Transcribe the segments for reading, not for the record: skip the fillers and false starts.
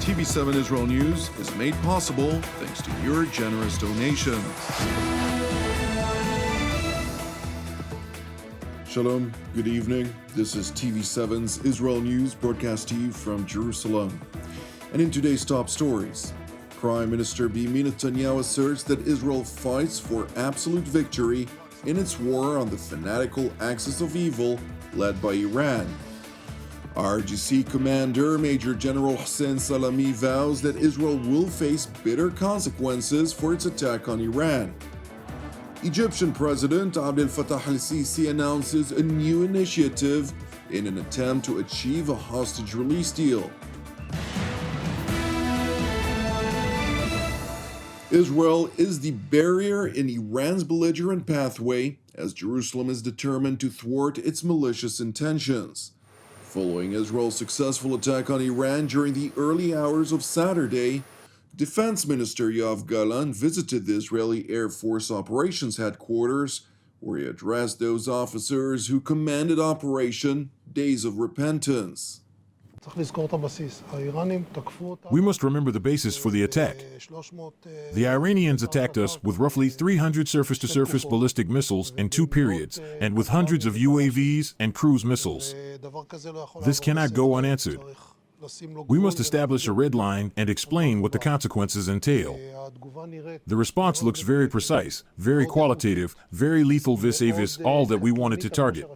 TV7 Israel News is made possible thanks to your generous donations. Shalom, good evening. This is TV7's Israel News broadcast to you from Jerusalem. And in today's top stories, Prime Minister Benjamin Netanyahu asserts that Israel fights for absolute victory in its war on the fanatical axis of evil led by Iran. IRGC Commander Major General Hussein Salami vows that Israel will face bitter consequences for its attack on Iran. Egyptian President Abdel Fatah al-Sisi announces a new initiative in an attempt to achieve a hostage release deal. Israel is the barrier in Iran's belligerent pathway as Jerusalem is determined to thwart its malicious intentions. Following Israel's successful attack on Iran during the early hours of Saturday, Defense Minister Yoav Gallant visited the Israeli Air Force Operations Headquarters, where he addressed those officers who commanded Operation Days of Repentance. We must remember the basis for the attack. The Iranians attacked us with roughly 300 surface-to-surface ballistic missiles in 2 periods, and with hundreds of UAVs and cruise missiles. This cannot go unanswered. We must establish a red line and explain what the consequences entail. The response looks very precise, very qualitative, very lethal vis-a-vis all that we wanted to target.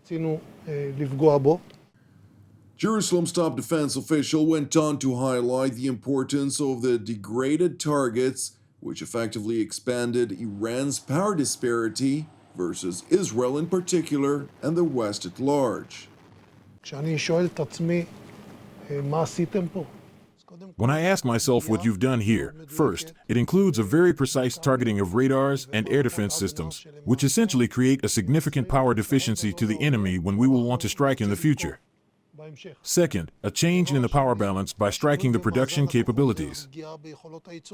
Jerusalem's top defense official went on to highlight the importance of the degraded targets, which effectively expanded Iran's power disparity versus Israel in particular and the West at large. When I ask myself what you've done here, first, it includes a very precise targeting of radars and air defense systems, which essentially create a significant power deficiency to the enemy when we will want to strike in the future. Second, a change in the power balance by striking the production capabilities.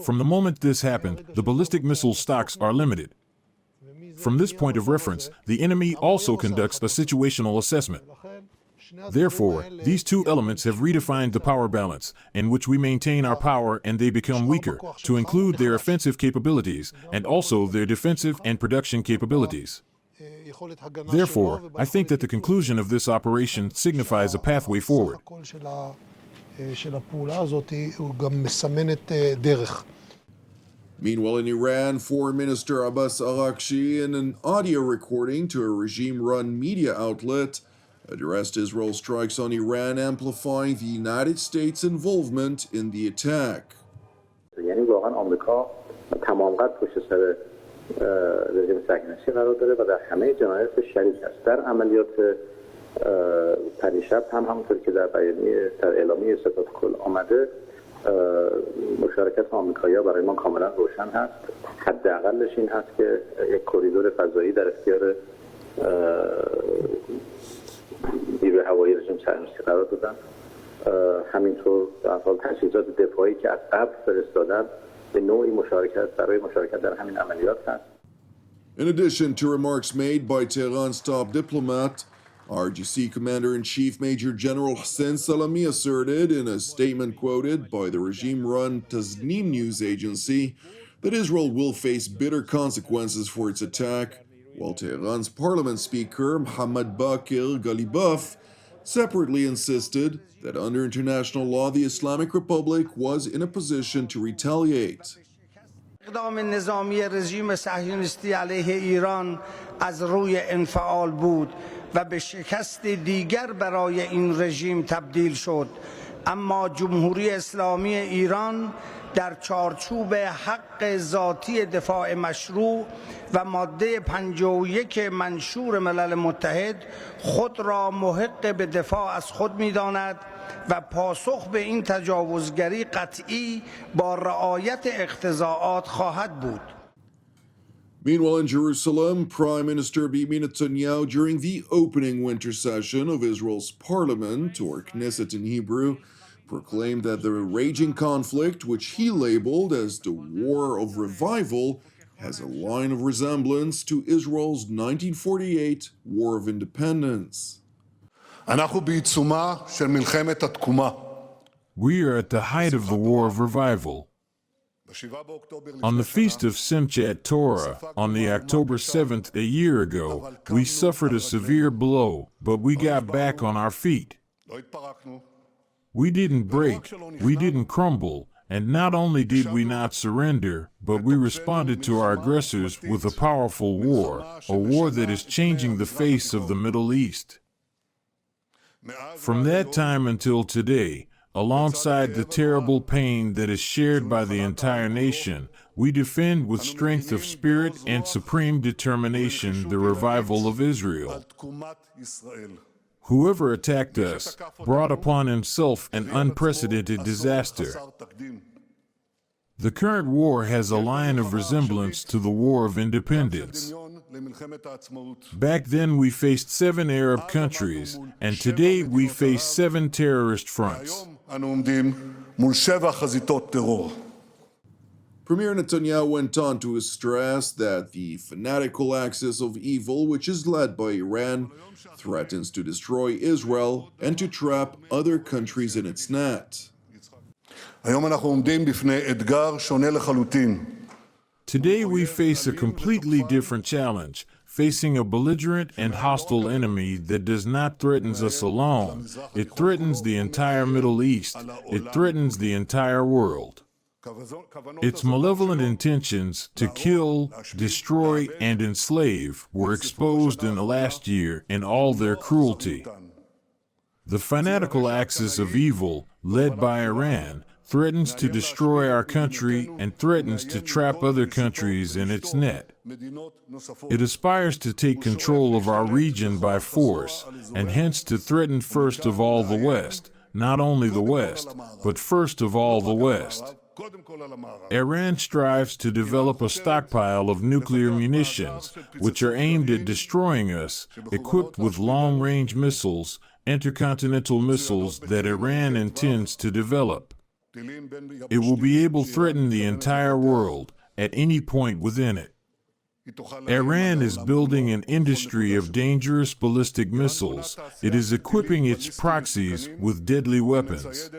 From the moment this happened, the ballistic missile stocks are limited. From this point of reference, the enemy also conducts a situational assessment. Therefore, these two elements have redefined the power balance, in which we maintain our power and they become weaker, to include their offensive capabilities and also their defensive and production capabilities. Therefore, I think that the conclusion of this operation signifies a pathway forward. Meanwhile, in Iran, Foreign Minister Abbas Araghchi, in an audio recording to a regime-run media outlet, addressed Israel's strikes on Iran, amplifying the United States' involvement in the attack. رژیم صهیونیستی قرار داره و در همه جنایات شریک است. در عملیات پریشب هم همونطور که در اعلامیه ستاد کل آمده، مشارکت آمریکایی‌ها برای ما کاملا روشن هست. حداقلش این هست که یک کریدور فضایی در اختیار نیروی هوایی رژیم صهیونیستی قرار دادن. همینطور در حال تجهیزات دفاعی که از قبل فرستادن In addition to remarks made by Tehran's top diplomat, IRGC Commander-in-Chief Major General Hussein Salami asserted in a statement quoted by the regime-run Tasnim news agency that Israel will face bitter consequences for its attack, while Tehran's parliament speaker Mohammad Bakir Ghalibaf separately insisted that under international law, the Islamic Republic was in a position to retaliate. اقدام نظامی رژیم صهیونیستی علیه ایران از روی انفعال بود و به شکست دیگر برای این رژیم تبدیل شد. اما جمهوری اسلامی ایران در چارچوب حق ذاتی دفاع مشروع و ماده 51 منشور ملل متحد خود را محق به دفاع از خود می‌داند و پاسخ به این تجاوزگری قطعی با رعایت اقتضاعات خواهد بود. Meanwhile, in Jerusalem, Prime Minister Benjamin Netanyahu, during the opening winter session of Israel's parliament, or Knesset in Hebrew, proclaimed that the raging conflict, which he labeled as the War of Revival, has a line of resemblance to Israel's 1948 War of Independence. We are at the height of the war of revival. On the feast of Simchat Torah, on the October 7th a year ago, we suffered a severe blow, but we got back on our feet. We didn't break, we didn't crumble, and not only did we not surrender, but we responded to our aggressors with a powerful war, a war that is changing the face of the Middle East. From that time until today, alongside the terrible pain that is shared by the entire nation, we defend with strength of spirit and supreme determination the revival of Israel. Whoever attacked us brought upon himself an unprecedented disaster. The current war has a line of resemblance to the War of Independence. Back then we faced 7 Arab countries, and today we face 7 terrorist fronts. Premier Netanyahu went on to stress that the fanatical axis of evil, which is led by Iran, threatens to destroy Israel and to trap other countries in its net. Today we face a completely different challenge, facing a belligerent and hostile enemy that does not threaten us alone. It threatens the entire Middle East. It threatens the entire world. Its malevolent intentions to kill, destroy, and enslave were exposed in the last year in all their cruelty. The fanatical axis of evil, led by Iran, threatens to destroy our country and threatens to trap other countries in its net. It aspires to take control of our region by force, and hence to threaten first of all the West, not only the West, but first of all the West. Iran strives to develop a stockpile of nuclear munitions, which are aimed at destroying us, equipped with long-range missiles, intercontinental missiles that Iran intends to develop. It will be able to threaten the entire world at any point within it. Iran is building an industry of dangerous ballistic missiles. It is equipping its proxies with deadly weapons.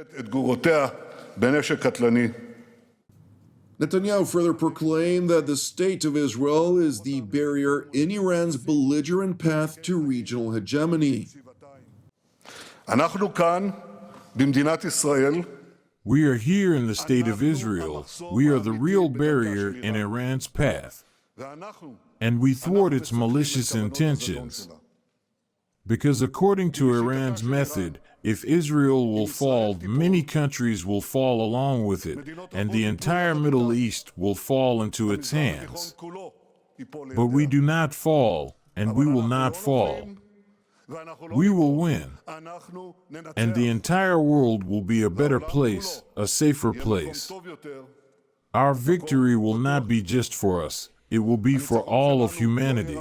Netanyahu further proclaimed that the State of Israel is the barrier in Iran's belligerent path to regional hegemony. We are here in the State of Israel. We are the real barrier in Iran's path, and we thwart its malicious intentions. Because according to Iran's method, if Israel will fall, many countries will fall along with it, and the entire Middle East will fall into its hands. But we do not fall, and we will not fall. We will win, and the entire world will be a better place, a safer place. Our victory will not be just for us, it will be for all of humanity.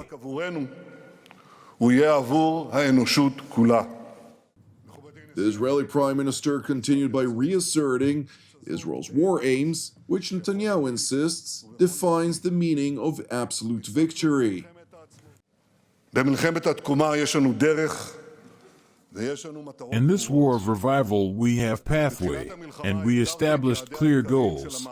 The Israeli Prime Minister continued by reasserting Israel's war aims, which Netanyahu insists defines the meaning of absolute victory. In this war of revival, we have pathway, and we established clear goals.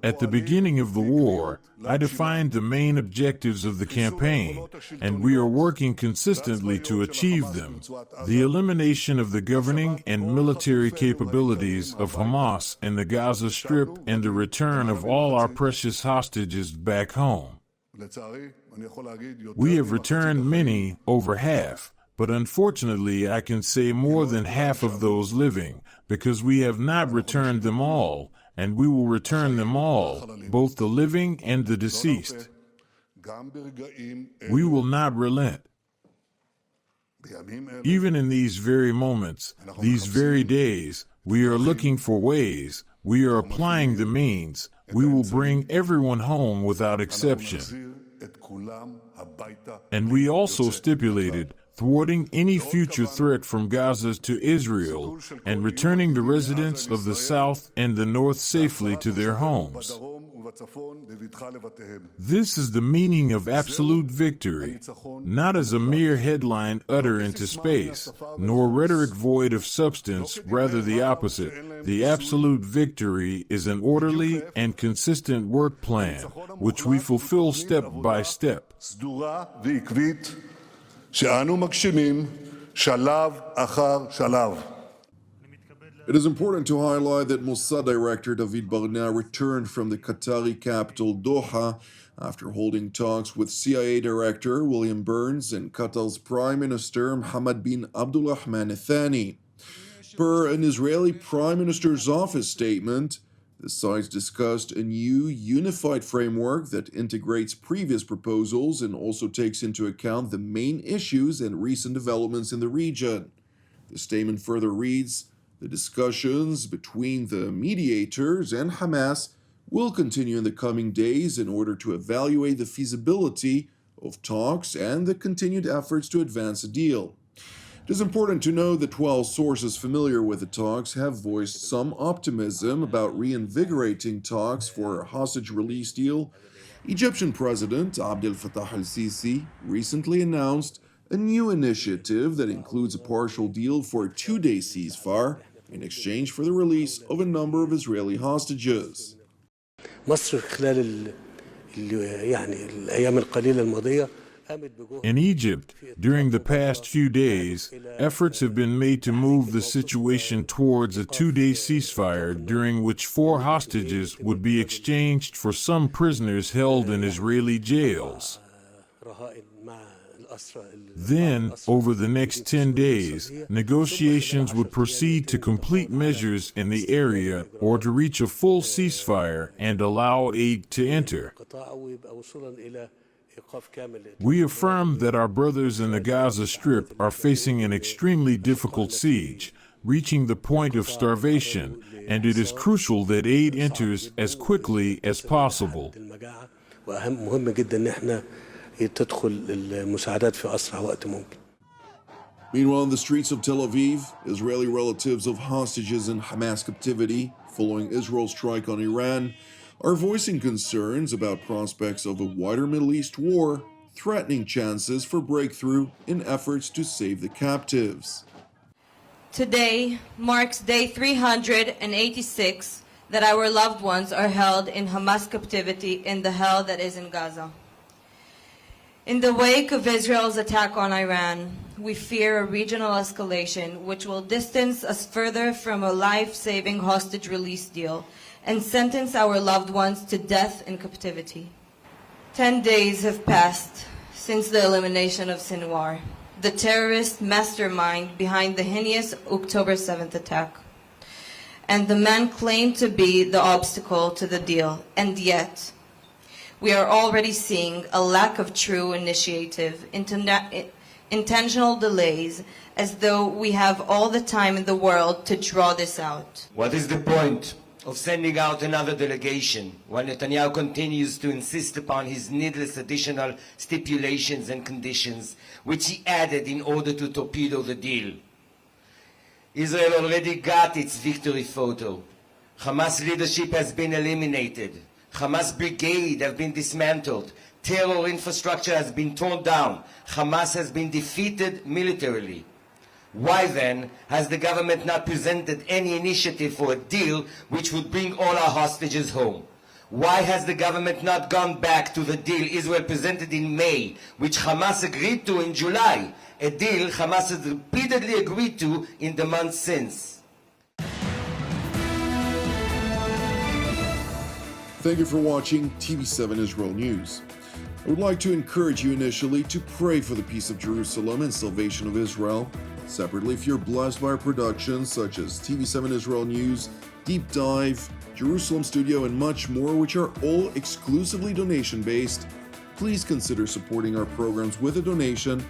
At the beginning of the war, I defined the main objectives of the campaign, and we are working consistently to achieve them. The elimination of the governing and military capabilities of Hamas in the Gaza Strip and the return of all our precious hostages back home. We have returned many, over half, but unfortunately I can say more than half of those living, because we have not returned them all, and we will return them all, both the living and the deceased. We will not relent. Even in these very moments, these very days, we are looking for ways, we are applying the means, we will bring everyone home without exception. And we also stipulated thwarting any future threat from Gaza to Israel and returning the residents of the south and the north safely to their homes. This is the meaning of absolute victory, not as a mere headline utter into space, nor rhetoric void of substance, rather the opposite. The absolute victory is an orderly and consistent work plan, which we fulfill step by step. It is important to highlight that Mossad Director David Barna returned from the Qatari capital Doha after holding talks with CIA Director William Burns and Qatar's Prime Minister Mohammed bin Abdulrahman Thani. Per an Israeli Prime Minister's office statement, the sides discussed a new unified framework that integrates previous proposals and also takes into account the main issues and recent developments in the region. The statement further reads, "The discussions between the mediators and Hamas will continue in the coming days in order to evaluate the feasibility of talks and the continued efforts to advance a deal." It is important to know that while sources familiar with the talks have voiced some optimism about reinvigorating talks for a hostage release deal, Egyptian President Abdel Fatah al-Sisi recently announced a new initiative that includes a partial deal for a 2-day ceasefire in exchange for the release of a number of Israeli hostages. In Egypt, during the past few days, efforts have been made to move the situation towards a 2-day ceasefire during which 4 hostages would be exchanged for some prisoners held in Israeli jails. Then, over the next 10 days, negotiations would proceed to complete measures in the area or to reach a full ceasefire and allow aid to enter. We affirm that our brothers in the Gaza Strip are facing an extremely difficult siege, reaching the point of starvation, and it is crucial that aid enters as quickly as possible. Meanwhile, in the streets of Tel Aviv, Israeli relatives of hostages in Hamas captivity following Israel's strike on Iran are voicing concerns about prospects of a wider Middle East war, threatening chances for breakthrough in efforts to save the captives. Today marks day 386 that our loved ones are held in Hamas captivity in the hell that is in Gaza. In the wake of Israel's attack on Iran, we fear a regional escalation which will distance us further from a life-saving hostage release deal and sentence our loved ones to death in captivity. 10 days have passed since the elimination of Sinwar, the terrorist mastermind behind the heinous October 7th attack. And the man claimed to be the obstacle to the deal, and yet we are already seeing a lack of true initiative, intentional delays, as though we have all the time in the world to draw this out. What is the point of sending out another delegation when Netanyahu continues to insist upon his needless additional stipulations and conditions, which he added in order to torpedo the deal? Israel already got its victory photo. Hamas leadership has been eliminated. Hamas brigade have been dismantled. Terror infrastructure has been torn down. Hamas has been defeated militarily. Why then has the government not presented any initiative for a deal which would bring all our hostages home? Why has the government not gone back to the deal Israel presented in May, which Hamas agreed to in July, a deal Hamas has repeatedly agreed to in the months since? Thank you for watching TV7 Israel News. I would like to encourage you initially to pray for the peace of Jerusalem and salvation of Israel. Separately, if you're blessed by our productions such as TV7 Israel News, Deep Dive, Jerusalem Studio, and much more, which are all exclusively donation-based, please consider supporting our programs with a donation.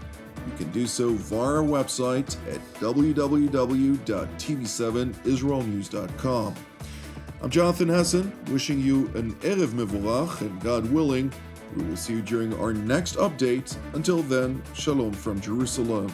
You can do so via our website at www.tv7israelnews.com. I'm Jonathan Hessen, wishing you an Erev Mevorach, and God willing, we will see you during our next update. Until then, Shalom from Jerusalem.